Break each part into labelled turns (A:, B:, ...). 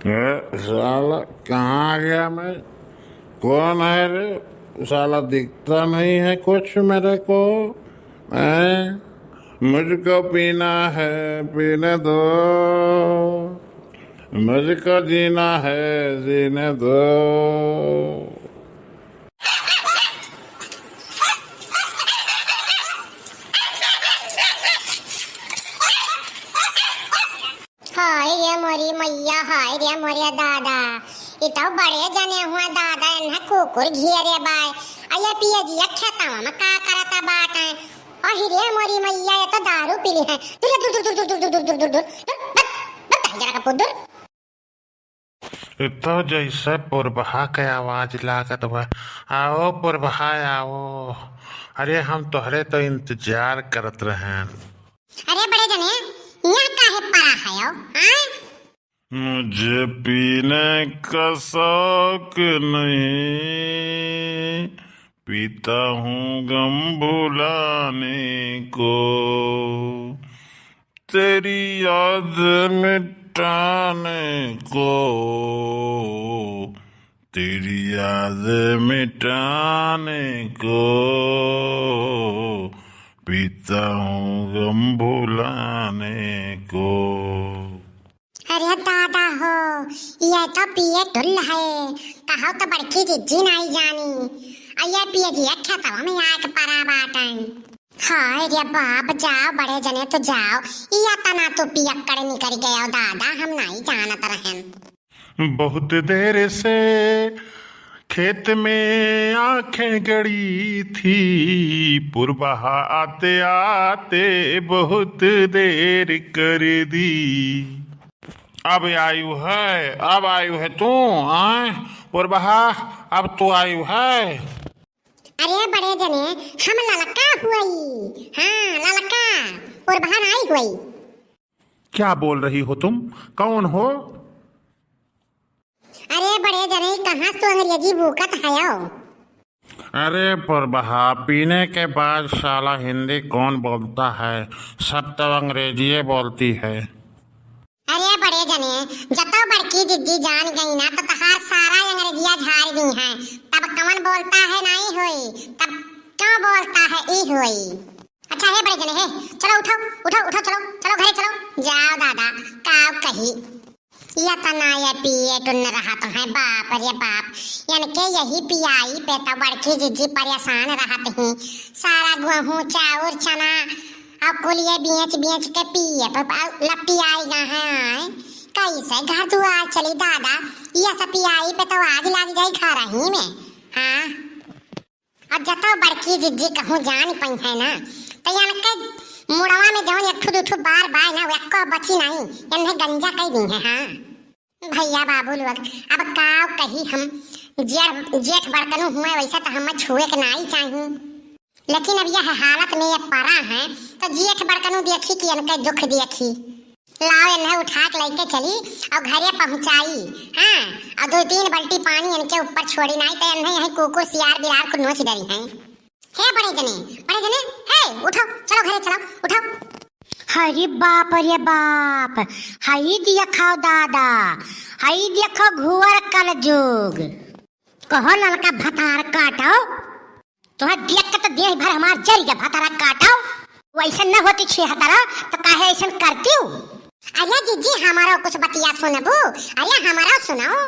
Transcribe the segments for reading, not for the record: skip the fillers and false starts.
A: साला कहाँ आ गया मैं? कौन है रे? साला दिखता नहीं है कुछ मेरे को। हैं? मुझको पीना है, पीने दो। मुझको जीना है, जीने दो।
B: हाय रे मोरी मैया, हाय रे मोरे दादा, इतो बड़े जने हुआ दादा इन्हें कुकुर घेरे बाय अये पिए जी खेता में का करता बात है। और रे मोरी मैया ये तो दारू पीली है। दूर दूर दूर दूर दूर दूर दूर दूर दूर जरा का पुदर
A: तो जैसे पुरबहा के आवाज लागत बा। आओ पुरबहा आओ। अरे हम तोहरे तो इंतजार करत रहे।
B: अरे बड़े जने यहाँ काहे पड़ा है यो? हाँ?
A: मुझे पीने का शौक नहीं, पीता हूँ गम भुलाने को, तेरी याद मिटाने को, तेरी याद मिटाने को, पीता हूँ गम भुलाने को।
B: अरे दादा हो, ये तो पिए ढुल है। कहो तो बड़की जिज्जी नहीं जानी। अये पिए जी खेता में आके परा बाटन। हाय रे बाप, जाओ बड़े जने तो जाओ। या तना तो पियक्कड़ निकल गया दादा, हम नहीं जानत रहन।
A: बहुत देर से खेत में आंखें गड़ी थी, पुरबहा आते आते बहुत देर कर दी। अब आयु है, अब आयु है तू आए पुरबहा, अब तू आयु है।
B: अरे बड़े जने हम ललका हुई। हाँ ललका, पुरबहा नहीं हुई।
A: क्या बोल रही हो तुम? कौन हो?
B: अरे बड़े जने कहाँ तो अंग्रेजी भूकत है यो?
A: अरे पुरबहा, पीने के बाद साला हिंदी कौन बोलता है? सब तो अंग्रेजी बोलती है।
B: अरे बड़े जने जब तो बड़की जिद्दी जान गई ना तो तहार सारा अंग्रेजिया झाड़ दी है। तब कौन बोलता है नहीं हुई, तब क्यों बोलता है ई हुई। अच्छा है बड़े जने है, चलो उठो उठो उठो, चलो चलो घरे चलो। जाओ दादा काव कही या तना ये पिए टुन रहा तो है। बाप रे बाप, इनके यही पियाई पे तो बड़की जिद्दी परेशान रहते हैं। सारा गेहूं चाउर चना अब कुलिए बेच के पिए लपटी आई गा है। कैसे घर दुआर चली दादा, ये सब पियाई पे तो आग लग जाई घर ही में। हाँ अब जतो बड़की जिज्जी कहूँ जान पई है ना, तो इनके मुड़वा में जौन एक दुठू बार बार ना एको बची नहीं, इन्हें गंजा कई दी है। हाँ भैया बाबू लोग अब काव कही हम जेठ बड़कनू हुए वैसा तो हमें छुए के नहीं चाहिए। लेकिन अब यह हालत में ये परा है तो जेठ बड़कनू देखी कि इनके दुख देखी। लाओ इन्हें उठा के लेके चली और घरे पहुंचाई। हाँ और 2-3 बाल्टी पानी इनके ऊपर छोड़ी नहीं तो इन्हें यही कुकुर सियार बिरार को नोच डरी हैं। हे बड़े जने हे उठो, चलो घरे चलो उठो। हरी बाप रे बाप, हाई देखो दादा, हाई देखो घुवर कल जोग। कहो ललका भतार काटो, तुम्हें देख के तो देह भर हमार जल गया। भतारा काटो, वैसे न होती छे हतारा तो काहे ऐसा करती हूँ। अरे जीजी हमारा कुछ बतिया सुनबू? अरे हमारा सुनाओ।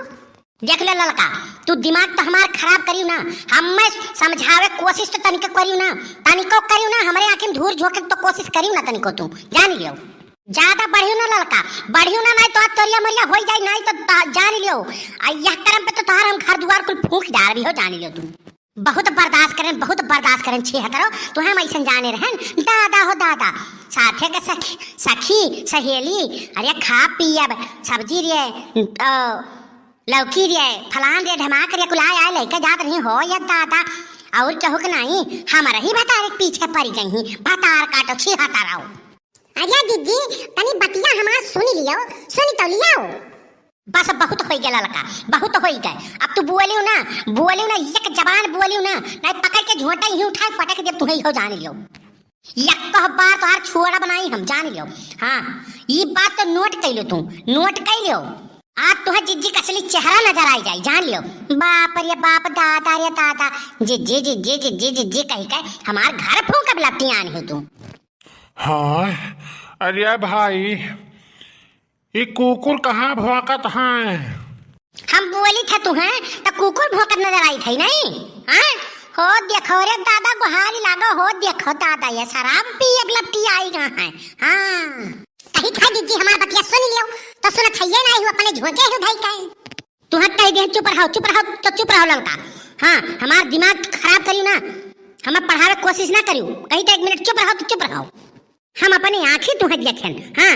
B: देख ले ललका, तू दिमाग तो हमार खराब करियो ना। हमें समझावे कोशिश तो तनिको करियो ना, हमारे आंखें में धूर झोंके तो कोशिश करियो ना तनिको। तू जान लियो, ज्यादा बढ़ियो ना ललका, बढ़ियो ना नहीं तो तोरिया मरिया हो जाए नहीं तो जान लियो। यह कर्म पे तो तोहार हम घर द्वार कुल फूंक डाल भी हो, जान लियो। तू बहुत बर्दाश्त करें छे करो तो हम ऐसा जाने रहन। दादा हो दादा, साथे के सखी सहेली, अरे खा पिया सब्जी रे लौकी रे फलान रे ढमाक रे कुलाय आए लेके जात नहीं हो या दादा। और कहू के नहीं हमारा ही भतार पीछे पड़ गई। भतार काटो छी हताराओ। अरे दीदी तनी बतिया हमार सुन तो लियो। बस बहुत हो गया ललका, बहुत हो गए। अब तू बोलियो ना एक जबान बोलियो ना, नहीं पकड़ के झोंटा ही उठा पटक दे। तुम्हें हो जान लियो, एक बार तो हर छोड़ा बनाई हम, जान लियो। हाँ ये बात तो नोट कर लो, तू नोट कर लियो।
C: आज तुहे जिज्जी का असली चेहरा नजर आई जाए, जान लियो। बाप रे बाप, दादा रे दादा, जिज्जी जिज्जी जिज्जी जिज्जी कही कह हमार घर फूंक लपटी आन हो तू।
A: हाँ, अरे भाई ये कुकुर कहाँ भौंकत है?
C: हम बोली था तुम्हें तो कुकुर भौंकत नजर आई थी नहीं? हाँ हो देखो रे दादा, गुहारी लागो हो देखो दादा, ये शराब पी एक लपटी आई कहाँ है? हाँ
B: कही था जिज्जी हमार बतिया सुन लियो तो सुनत हइये नहीं हो, अपने झोंके हो धई का।
C: तुम्हें कह दे चुप रहो तो चुप रहो लड़का। हाँ हमार दिमाग खराब करी ना, हमें पढ़ावे कोशिश ना करियो। कही तो 1 मिनट चुप रहो तो चुप रहो। हम अपनी आंखें तुम्हें देखें। हाँ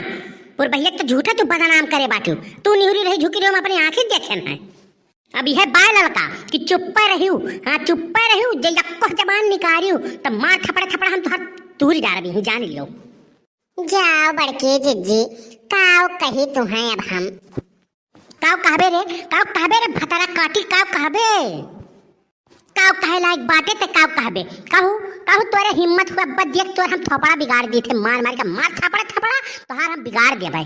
C: और भैया तो झूठा तू बदनाम करे बाटू, तू निहुरी रही झुकी रही, हम अपनी आंखें देखें है। अब यह बाय लड़का कि चुप्पा रहियो, हाँ चुप्पा रहियो, जे यक्को जबान निकारियो तो मार थपड़ा थपड़ा हम तुहर दूर जा रही हूँ, जान लियो।
B: जाओ बड़की जिज्जी, काव कही तुम्हें अब हम।
C: काव कहबे रे भतरा काटी, काव कहे लायक बाटे ते काव कहबे। कहू तोरे हिम्मत हुआ बद देख तोर हम थोपड़ा बिगाड़ दिए थे, मार के मार थपड़ा तोहार हम बिगाड़ देबे।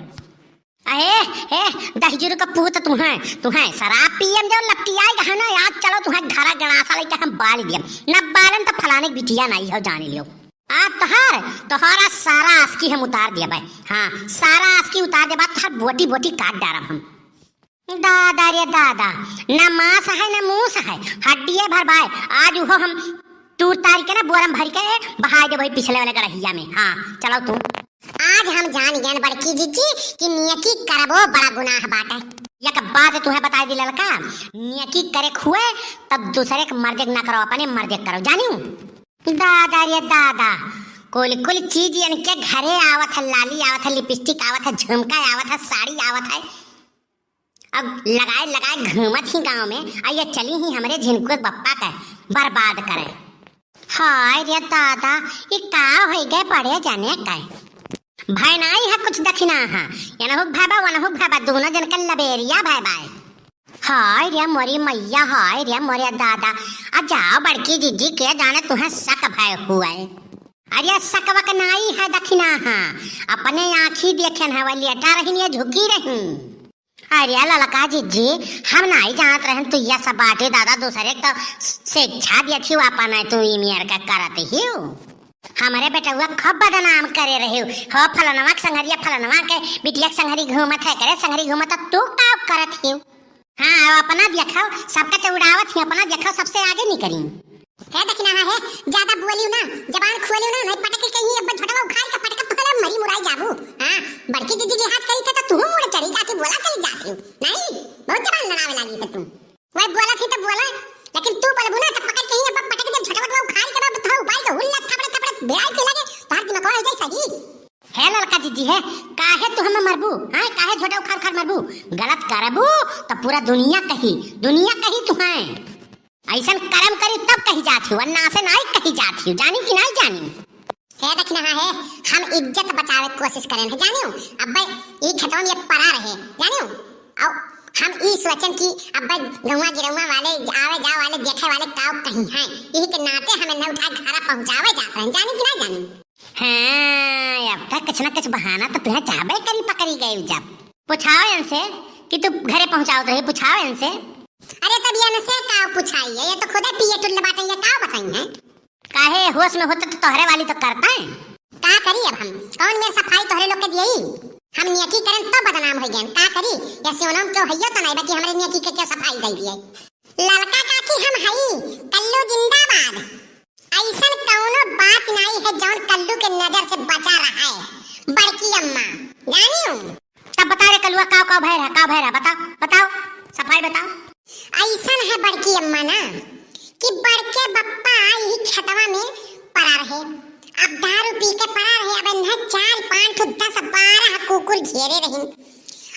C: अहे 10 जीरो का पूत तुम्हें शराब पियम जो लपटी आई गहना, आज चलो तुम्हें घरा गणासा लेके हम बाल दियम न बालन तो फलाने बिटिया नहीं हो, जान लियो। आज तोहारा सारा आस्की हम उतार दिया भाई। हाँ सारा आस्की उतार दे, बात बोटी बोटी काट डारब हम। दादा रे दादा, न मांस है न मूस है, हड्डियां भर भाई। आज उहो हम तूर तार के ना बोरम भर के बहा दे भाई पिछले वाले गड़हिया में। हाँ चलो तुम।
B: आज हम जान गए बड़की जिज्जी कि नियकी करबो बड़ा गुनाह बाटे।
C: एक बात तुम्हें बता दी लड़का, नियकी करे खुए तब दूसरे के मर्जे ना करो, अपने मर्जे करो, जानियो। दादा रे दादा, कुल चीज इनके घरे आवत है, लाली आवत है, लिपस्टिक आवत है, झुमका आवत है, साड़ी आवत है। अब लगाए घूमत ही गांव में, आइए चली ही हमारे झिनकुए बप्पा का बर्बाद करे। हाय रे दादा, ये का हो गए पड़े जाने का भाई नहीं है कुछ दक्षिणा है, यनहुक भाबा वनहुक भाबा, दोनों जन के लबेरिया भाई भाई। हाय रे मोरी मैया, हाय रे मोरे दादा। आ जाओ बड़की जिज्जी के जाने तुम्हें शक भय हुआ है। अरे शक वक नहीं है दक्षिणा है, अपने आँखी देखे है, वो लेटा रही है झुकी रही। अरे ललका जिज्जी हम नहीं जानत रहन तू ये सब बाटे दादा, दूसरे तो शिक्षा दिया थी अपन तू इमियर का करते ही हमारे बेटा हुआ खूब बदनाम करे रहे हो। फलनवा संगरिया फलनवा के बिटिया संगरी घूमत है, करे संगरी घूमत तू का करत ही। हाँ अपना देखाओ, सबका तो उड़ावत ही, अपना देखाओ, सबसे आगे नहीं करी
B: है दक्षिणा है। ज्यादा बोलियो ना, जबान खोलियो ना, नहीं पटक के कहीं अब झटवा उखाड़ के पटक पहले मरी मुराई जाबू। हां बड़की जिज्जी के हाथ करी था तो तू मुड़ चढ़ी जाके बोला चली जाती नहीं, बहुत जबान लड़ावे लगी तो तू वही बोला थी तो बोला, लेकिन तू बोलबू ना तो पकड़ के ही अब पटक के झटवा उखाड़ के अब तो उपाय तो हुल्ला थपड़े थपड़े बेआई पे लगे तार दिमाग हो जाए सही
C: है। लड़का जिज्जी है काहे तू हम मरबू? हां काहे झोटा उखाड़ खाड़ मरबू? गलत करबू तो पूरा दुनिया कही तुम्हें ऐसा कर्म करी तब कही जाती हो, वरना से नहीं कही जाती हो, जानी कि नहीं जानी
B: है दक्षिणा है। हम इज्जत बचावे की कोशिश करें है, जानियो। अब भाई ई खेतों में पड़ा रहे, जानियो। और हम ई सोचन की अब भाई गौवा गिरौवा वाले आवे जा वाले देखे वाले काव कहीं हैं, यही के नाते हमें न उठा घर पहुंचावे जाते हैं, जानी कि नहीं जानी।
C: हाँ अब तक कुछ ना कुछ बहाना तो तुम्हें चाहबे करी पकड़ी गई। जब पूछाओ इनसे कि तू घरे पहुंचाओ रही, पूछाओ इनसे।
B: अरे तब ये नसे काव पूछाई है, ये तो खुदे पिए टुल्ले बाटे, ये काव बताई है।
C: काहे होश में होता तो तोहरे वाली तो करता है।
B: का करी अब हम, कौन मेरे सफाई तोहरे लोग के दियई, हम नियकी करें तो बदनाम हो गए। का करी या सोनम क्यों हइयो तो नहीं बाकी हमरे नियकी के क्यों सफाई दई दिए। ललका काकी हम हई कल्लू जिंदाबाद, ऐसन कौनो बात नहीं है जौन कल्लू के नजर से बचा रहा है बड़की अम्मा, जानियो।
C: तब बता रे कल्लुआ का भय रहा बताओ सफाई बताओ।
B: ऐसन है बड़की अम्मा ना कि बड़के बप्पा यही खेतवा में पड़ा रहे, अब दारू पी के पड़ा रहे, अब इन्हें 4 5 10 12 कुकुर घेरे रही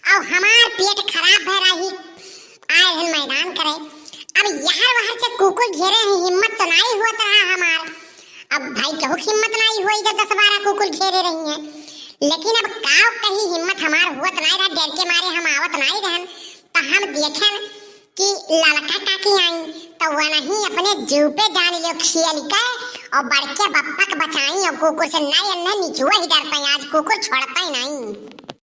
B: और हमार पेट खराब भय रही, आए हैं मैदान करे। अब यहाँ वहाँ से कुकुर घेरे हैं, हिम्मत तो नहीं हुआ रहा हमार। अब भाई कहू हिम्मत नहीं हुई जब 10 12 कुकुर घेरे रही हैं, लेकिन अब काव कहीं हिम्मत हमार हुआ नहीं रहा, डर के मारे हम आवत नहीं रहन। तो हम देखें कि ललका काकी आई तो वह नहीं अपने जीव पे जान लियो खियल का और बड़के बप्पा के बचाई और कुकुर से नहीं नीचुआ ही डर पाई, आज कुकुर छोड़ता ही नहीं।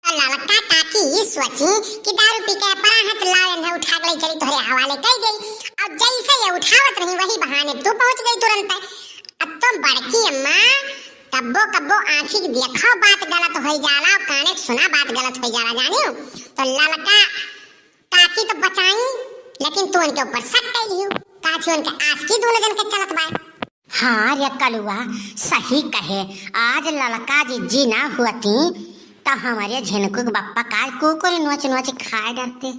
B: ललका काकी सोची कि दारू पी के परा हाथ लाओ इन्हें उठा के ले चली तोहरे हवाले कर गई। अब जैसे ये उठावत रही वही बहाने तू पहुंच गई तुरंत। अब तो बड़की अम्मा कब्बो कब्बो आंखी देखो बात गलत हो जाला और काने सुना बात गलत हो जाला जानियो। तो ललका काकी तो बचाई लेकिन तू उनके ऊपर शक कर लियो काची उनके आस की दोनों जन के चलत बा।
C: हाँ रे कलुआ सही कहे, आज ललका जिज्जी ना हुआती तो हमारे झिनकुक बप्पा का कुकुर नोच नोच खाए डरते।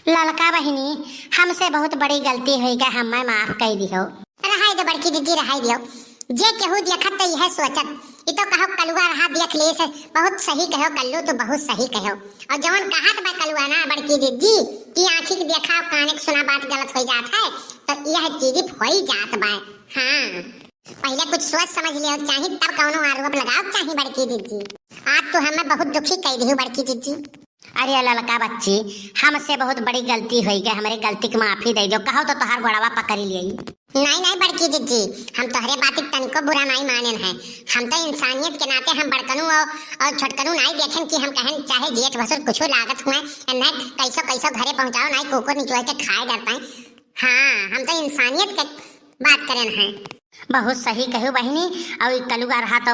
C: ललका बहिनी हमसे बहुत बड़ी गलती हुई गई, हमें माफ कर दियो।
B: रहाई दो बड़की दीदी रहाई दियो। जे केहू देखत तो यह सोचत ई तो कहो कलुआ रहा देख ले से बहुत सही कहो कल्लू तो बहुत सही कहो। और जवन कहत बा कलुआ ना बड़की दीदी की आंखी के देखा और काने के सुना बात गलत हो जात है तो यह चीज होई जात बा। हाँ पहले कुछ सोच समझ लियो चाहिए तब कौनो आरोप लगाओ चाहिए बड़की दीदी। आज तो हमें बहुत दुखी कर दी बड़की दीदी।
C: अरे ललका बच्ची हमसे बहुत बड़ी गलती हुई गई, हमारी गलती की माफी दे दो। कहो तो तोहार गोड़वा पकड़ लिए।
B: नहीं बड़की दीदी हम तोहरे बात तनिको बुरा नहीं माने हैं। हम तो इंसानियत के नाते हम बड़कनू और छोटकनू नहीं देखें कि हम कहें चाहे जेठ भसुर कुछ लागत हुए नहीं कैसो कैसो घरे पहुंचाओ नहीं कुकुर निचोड़ के खाए डरता है। हाँ हम तो इंसानियत के बात करें हैं।
C: बहुत सही कहू बहिनी। और कलुआ रहा तो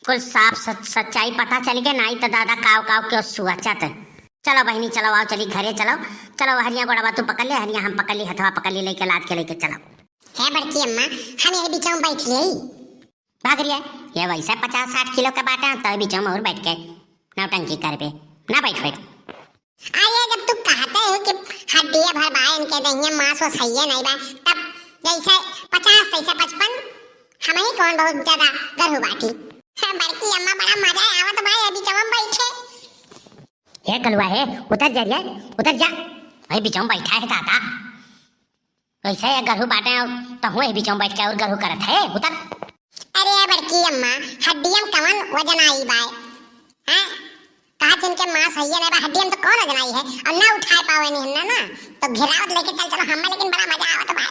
C: कुल साफ सच्चाई पता चल गया, नहीं तो दादा काव काव के सुअचत। चलो बहिनी चलो आओ चली घरे चलो। चलो हरिया गोड़वा तू पकड़ ले, हरिया हम पकड़ ली, हथवा पकड़ ली, लेके लाद के लेके चलो।
B: है बड़की अम्मा हम यही बीचों बैठ ले
C: भाग रिया ये वैसे 50-60 किलो का बाटा तो बीचों में और बैठ के नौटंकी कर पे ना बैठ।
B: अरे जब तू कहते है कि हड्डियां भर बाए इनके दहिया मांस वो सही है नहीं बा तब जैसे 50 तैसे 55 हम ही कौन बहुत ज्यादा गरहु बाटी। बड़की अम्मा बड़ा मजा आवत बा अभी जब बैठे।
C: ये कलुआ है उतर जा रे उतर जा, वही बीचों में बैठा है दादा। वैसे ये गरहु बाटे तो हुए बीचों बैठ के और गरहु करत है उतर।
B: अरे बड़की अम्मा हड्डियां कवन वजन आई बाय हैं कहा जिनके मांस है नहीं बा हड्डियां तो कौन वजन आई है और ना उठा पावे नहीं ना तो घिरावत लेके चल चलो हमें लेकिन बड़ा मजा आवत बा।